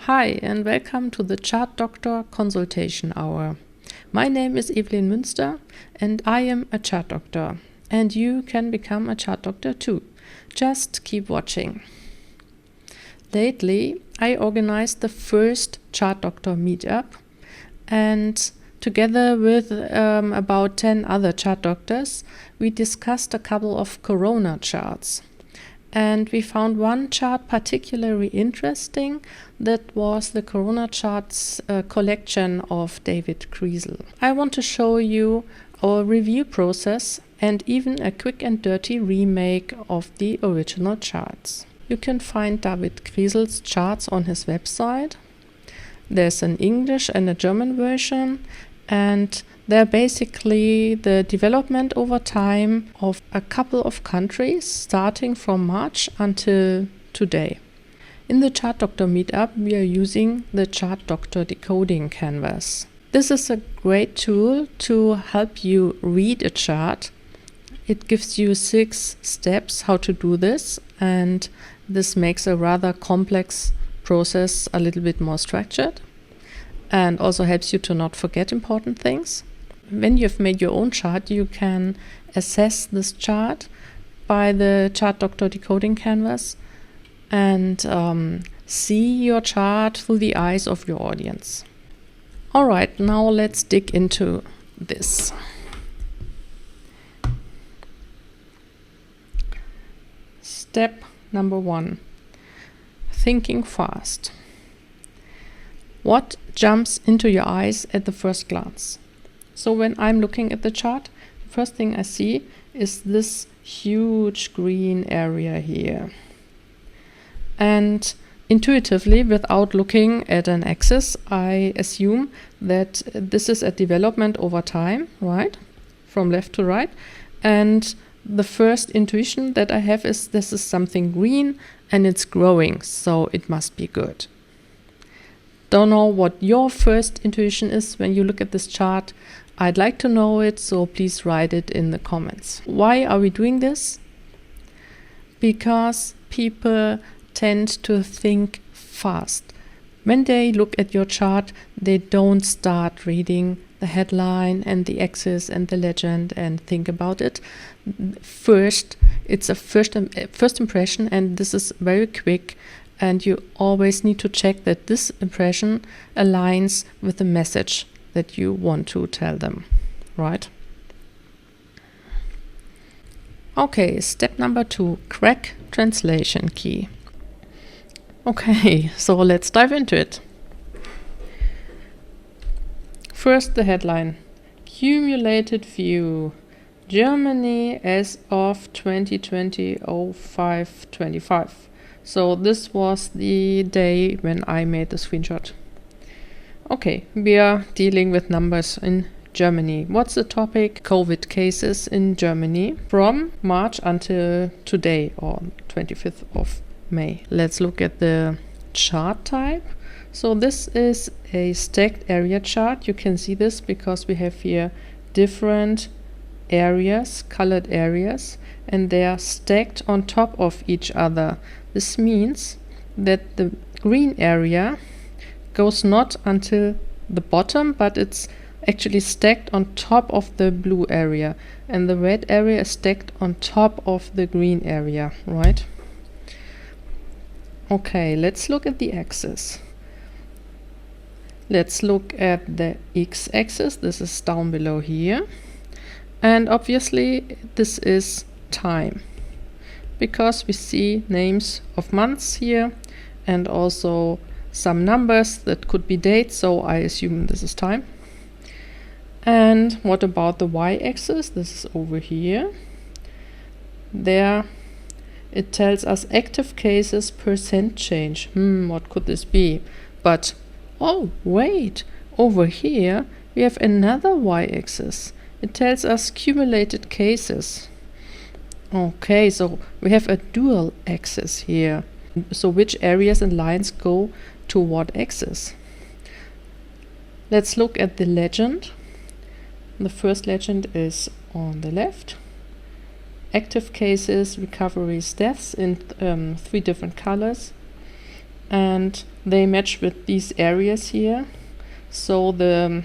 Hi and welcome to the Chart Doctor Consultation Hour. My name is Evelyn Münster and I am a Chart Doctor. And you can become a Chart Doctor too. Just keep watching. Lately I organized the first Chart Doctor meetup, and together with about 10 other Chart Doctors we discussed a couple of Corona charts. And we found one chart particularly interesting. That was the Corona charts collection of David Kriesel. I want to show you our review process and even a quick and dirty remake of the original charts. You can find David Kriesel's charts on his website. There's an English and a German version, and they're basically the development over time of a couple of countries starting from March until today. In the Chart Doctor meetup we are using the Chart Doctor Decoding Canvas. This is a great tool to help you read a chart. It gives you 6 steps how to do this, and this makes a rather complex process a little bit more structured and also helps you to not forget important things. When you've made your own chart, you can assess this chart by the Chart Doctor Decoding Canvas and see your chart through the eyes of your audience. Alright, now let's dig into this. Step number 1. Thinking fast. What jumps into your eyes at the first glance? So when I'm looking at the chart, the first thing I see is this huge green area here. And intuitively, without looking at an axis, I assume that this is a development over time, right? From left to right. And the first intuition that I have is this is something green and it's growing, so it must be good. Don't know what your first intuition is when you look at this chart. I'd like to know it, so please write it in the comments. Why are we doing this? Because people tend to think fast. When they look at your chart, they don't start reading the headline and the axis and the legend and think about it. First, it's a first impression, and this is very quick, and you always need to check that this impression aligns with the message that you want to tell them, right? Okay, step number 2, crack translation key. Okay, so let's dive into it. First, the headline. Cumulated view. Germany as of 2020-05-25. So this was the day when I made the screenshot. Okay, we are dealing with numbers in Germany. What's the topic? COVID cases in Germany from March until today, or 25th of May. Let's look at the chart type. So this is a stacked area chart. You can see this because we have here different areas, colored areas, and they are stacked on top of each other. This means that the green area goes not until the bottom, but it's actually stacked on top of the blue area, and the red area is stacked on top of the green area, right? Okay, let's look at the axis. Let's look at the x-axis. This is down below here, and obviously this is time, because we see names of months here and also some numbers that could be dates, so I assume this is time. And what about the y-axis? This is over here. There it tells us active cases percent change. What could this be? But oh wait, over here we have another y-axis. It tells us cumulated cases. Okay, so we have a dual axis here. So which areas and lines go to what axis? Let's look at the legend. The first legend is on the left. Active cases, recoveries, deaths in 3 different colors. And they match with these areas here. So the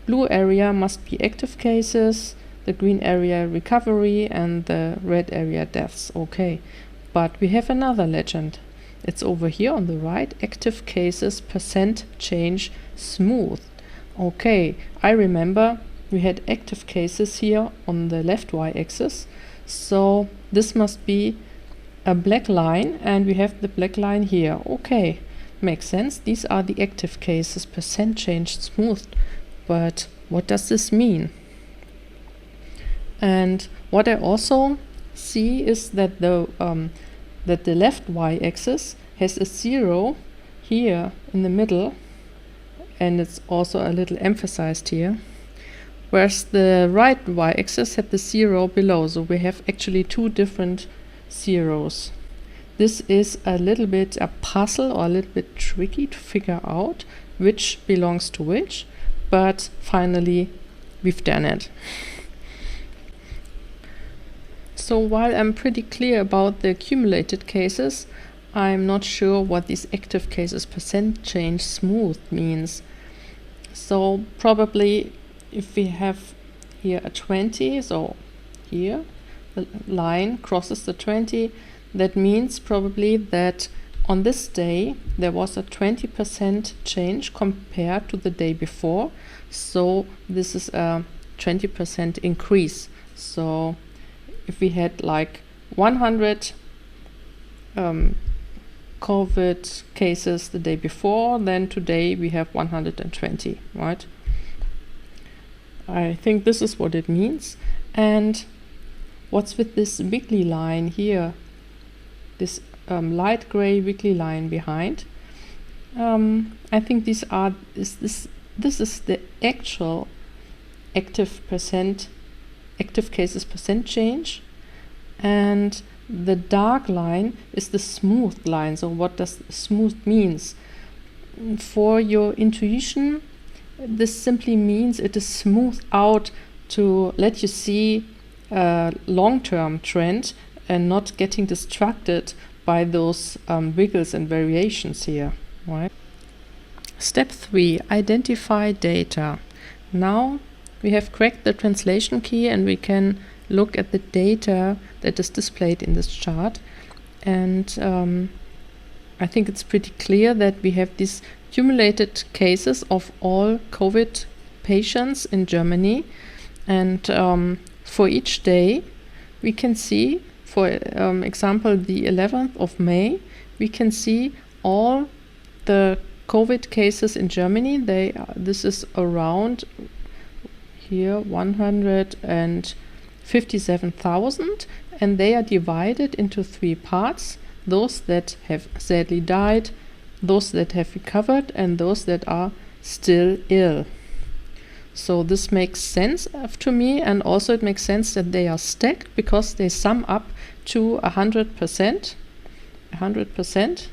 blue area must be active cases, the green area recovery, and the red area deaths. Okay, but we have another legend. It's over here on the right, active cases percent change smooth. Okay, I remember we had active cases here on the left y-axis, so this must be a black line, and we have the black line here. Okay, makes sense. These are the active cases percent change smooth, but what does this mean? And what I also see is that the left y-axis has a 0 here in the middle, and it's also a little emphasized here, whereas the right y-axis had the 0 below. So we have actually two different zeros. This is a little bit a puzzle, or a little bit tricky to figure out which belongs to which, but finally we've done it. So while I'm pretty clear about the accumulated cases, I'm not sure what these active cases percent change smooth means. So probably if we have here a 20, so here the line crosses the 20, that means probably that on this day there was a 20% change compared to the day before. So this is a 20% increase. So if we had like 100 COVID cases the day before, then today we have 120, right? I think this is what it means. And what's with this wiggly line here? This light gray wiggly line behind. I think this is the actual active cases percent change, and the dark line is the smooth line. So what does smooth means? For your intuition, this simply means it is smoothed out to let you see a long-term trend and not getting distracted by those wiggles and variations here, right? Step 3, identify data. Now we have cracked the translation key and we can look at the data that is displayed in this chart. And I think it's pretty clear that we have these accumulated cases of all COVID patients in Germany. And for each day, we can see, for example, the 11th of May, we can see all the COVID cases in Germany. This is around here 157,000, and they are divided into 3 parts: those that have sadly died, those that have recovered, and those that are still ill. So this makes sense to me, and also it makes sense that they are stacked because they sum up to 100%. 100%.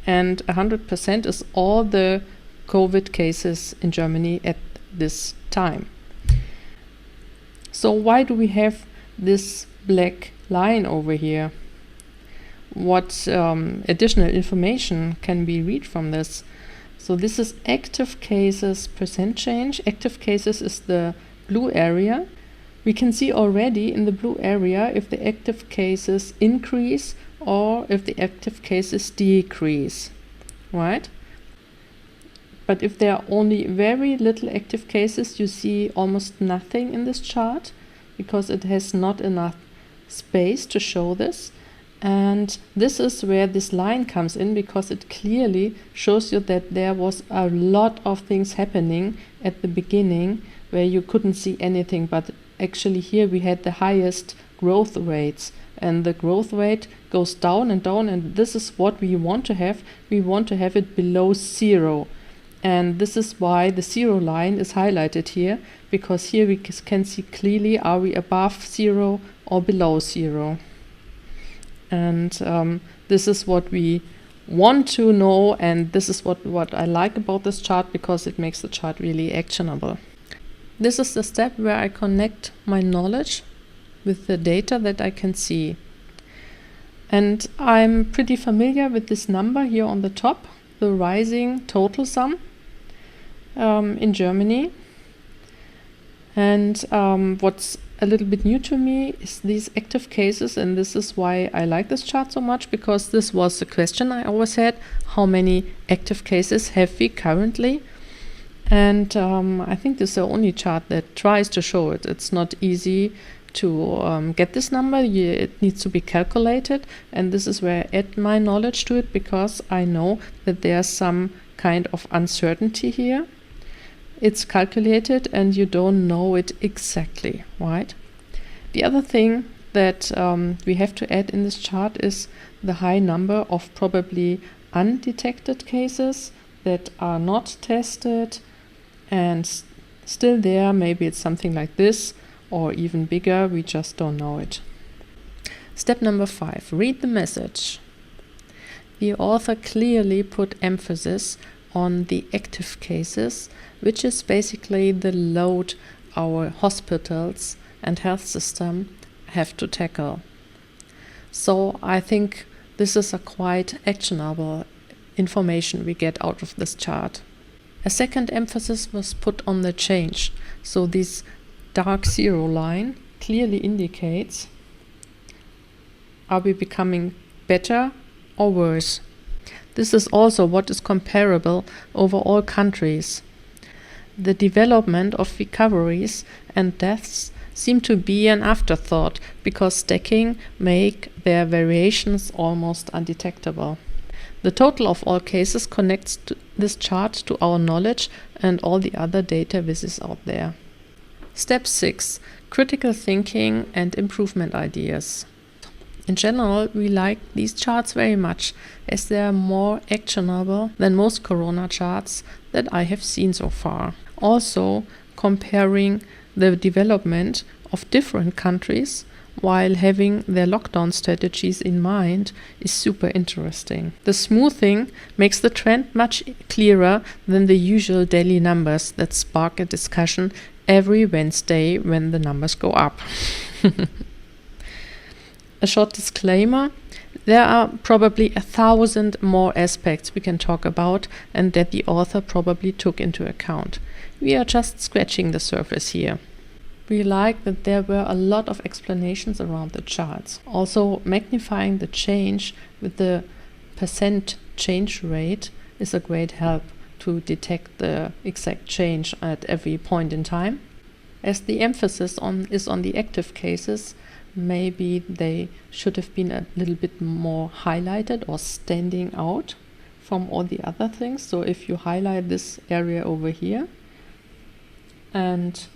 And 100% is all the COVID cases in Germany at this time. So why do we have this black line over here? What additional information can we read from this? So this is active cases percent change. Active cases is the blue area. We can see already in the blue area if the active cases increase or if the active cases decrease, right? But if there are only very little active cases, you see almost nothing in this chart because it has not enough space to show this. And this is where this line comes in, because it clearly shows you that there was a lot of things happening at the beginning where you couldn't see anything, but actually here we had the highest growth rates, and the growth rate goes down and down, and this is what we want to have. We want to have it below 0. And this is why the 0 line is highlighted here, because here we can see clearly, are we above 0 or below 0. And this is what we want to know, and this is what I like about this chart, because it makes the chart really actionable. This is the step where I connect my knowledge with the data that I can see. And I'm pretty familiar with this number here on the top, the rising total sum in Germany. And what's a little bit new to me is these active cases, and this is why I like this chart so much, because this was the question I always had: how many active cases have we currently? And I think this is the only chart that tries to show it. It's not easy to get this number. It needs to be calculated, and this is where I add my knowledge to it, because I know that there's some kind of uncertainty here. It's calculated and you don't know it exactly, right? The other thing that we have to add in this chart is the high number of probably undetected cases that are not tested and still there. Maybe it's something like this or even bigger, we just don't know it. Step number 5, read the message. The author clearly put emphasis on the active cases, which is basically the load our hospitals and health system have to tackle. So I think this is a quite actionable information we get out of this chart. A second emphasis was put on the change. So this dark zero line clearly indicates, are we becoming better or worse? This is also what is comparable over all countries. The development of recoveries and deaths seem to be an afterthought, because stacking make their variations almost undetectable. The total of all cases connects this chart to our knowledge and all the other data vises out there. Step 6. Critical thinking and improvement ideas. In general, we like these charts very much, as they are more actionable than most corona charts that I have seen so far. Also, comparing the development of different countries while having their lockdown strategies in mind is super interesting. The smoothing makes the trend much clearer than the usual daily numbers that spark a discussion every Wednesday when the numbers go up. A short disclaimer: there are probably 1,000 more aspects we can talk about and that the author probably took into account. We are just scratching the surface here. We like that there were a lot of explanations around the charts. Also, magnifying the change with the percent change rate is a great help to detect the exact change at every point in time. As the emphasis is on the active cases, maybe they should have been a little bit more highlighted or standing out from all the other things. So if you highlight this area over here and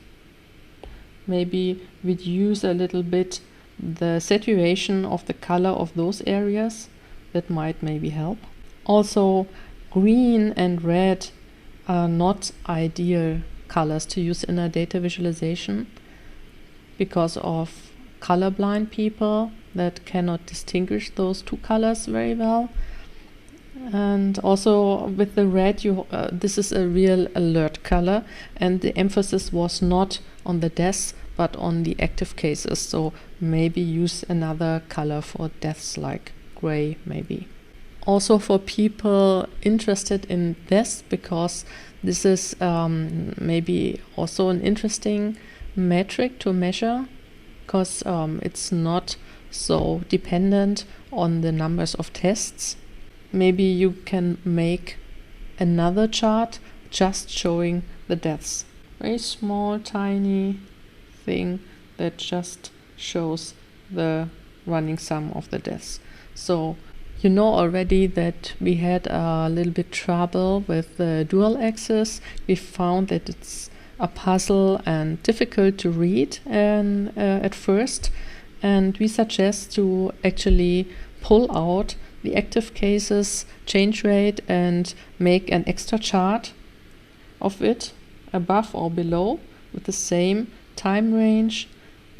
maybe reduce a little bit the saturation of the color of those areas, that might maybe help. Also, green and red are not ideal colors to use in a data visualization because of colorblind people that cannot distinguish those two colors very well. And also with the red, this is a real alert color, and the emphasis was not on the deaths but on the active cases. So maybe use another color for deaths, like gray maybe. Also for people interested in deaths, because this is maybe also an interesting metric to measure, because it's not so dependent on the numbers of tests. Maybe you can make another chart just showing the deaths. Very small, tiny thing that just shows the running sum of the deaths. So you know already that we had a little bit trouble with the dual axis. We found that it's a puzzle and difficult to read at first, and we suggest to actually pull out the active cases change rate and make an extra chart of it above or below with the same time range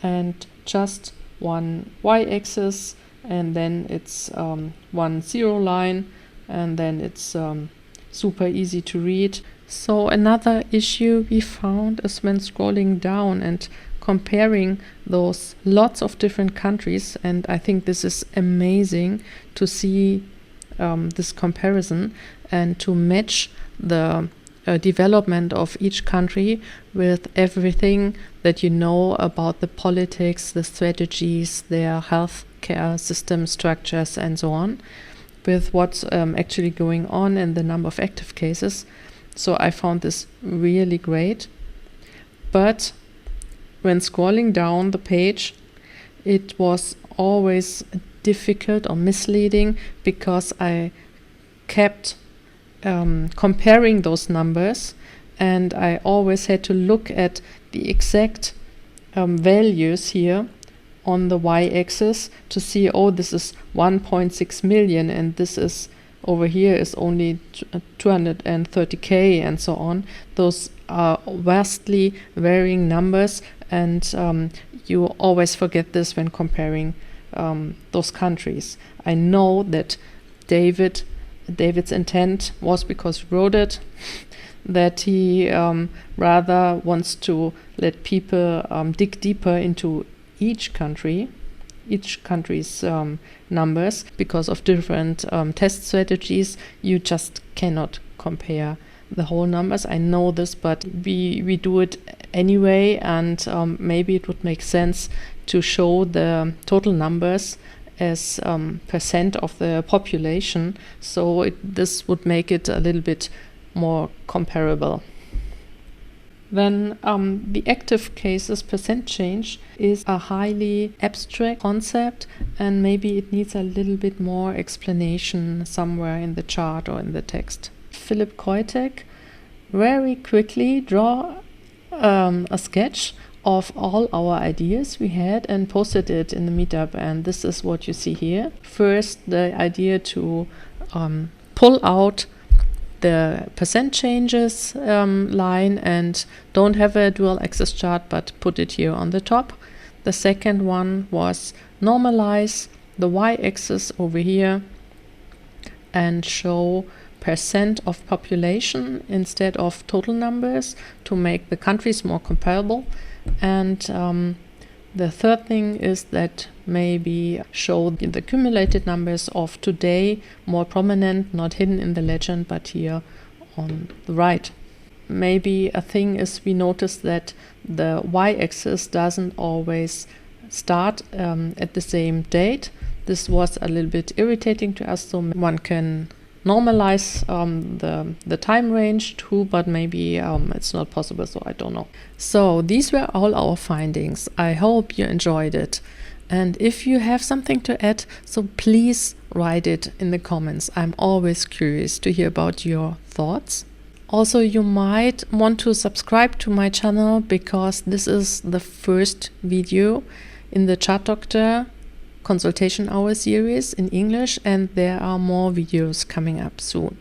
and just one y-axis, and then it's one zero line, and then it's super easy to read. So another issue we found is when scrolling down and comparing those lots of different countries, and I think this is amazing to see this comparison and to match the development of each country with everything that you know about the politics, the strategies, their health care system structures, and so on, with what's actually going on and the number of active cases. So I found this really great. But when scrolling down the page, it was always difficult or misleading, because I kept comparing those numbers, and I always had to look at the exact values here on the y-axis to see, oh, this is 1.6 million and this is over here is only 230k and so on. Those are vastly varying numbers, and you always forget this when comparing those countries. I know that David's intent was, because he wrote it, that he rather wants to let people dig deeper into each country's numbers. Because of different test strategies, you just cannot compare the whole numbers. I know this, but we do it anyway, and maybe it would make sense to show the total numbers as percent of the population, so this would make it a little bit more comparable. Then the active cases percent change is a highly abstract concept, and maybe it needs a little bit more explanation somewhere in the chart or in the text. Philip Koitek very quickly draw a sketch of all our ideas we had and posted it in the meetup, and this is what you see here. First, the idea to pull out the percent changes line and don't have a dual axis chart but put it here on the top. The second one was normalize the y-axis over here and show percent of population instead of total numbers to make the countries more comparable. And the third thing is that maybe show the accumulated numbers of today more prominent, not hidden in the legend, but here on the right. Maybe a thing is we notice that the y-axis doesn't always start at the same date. This was a little bit irritating to us, so one can normalize the time range too, but maybe it's not possible, so I don't know. So these were all our findings. I hope you enjoyed it, and if you have something to add, so please write it in the comments. I'm always curious to hear about your thoughts. Also, you might want to subscribe to my channel, because this is the first video in the Chart Doctor Consultation Hour series in English, and there are more videos coming up soon.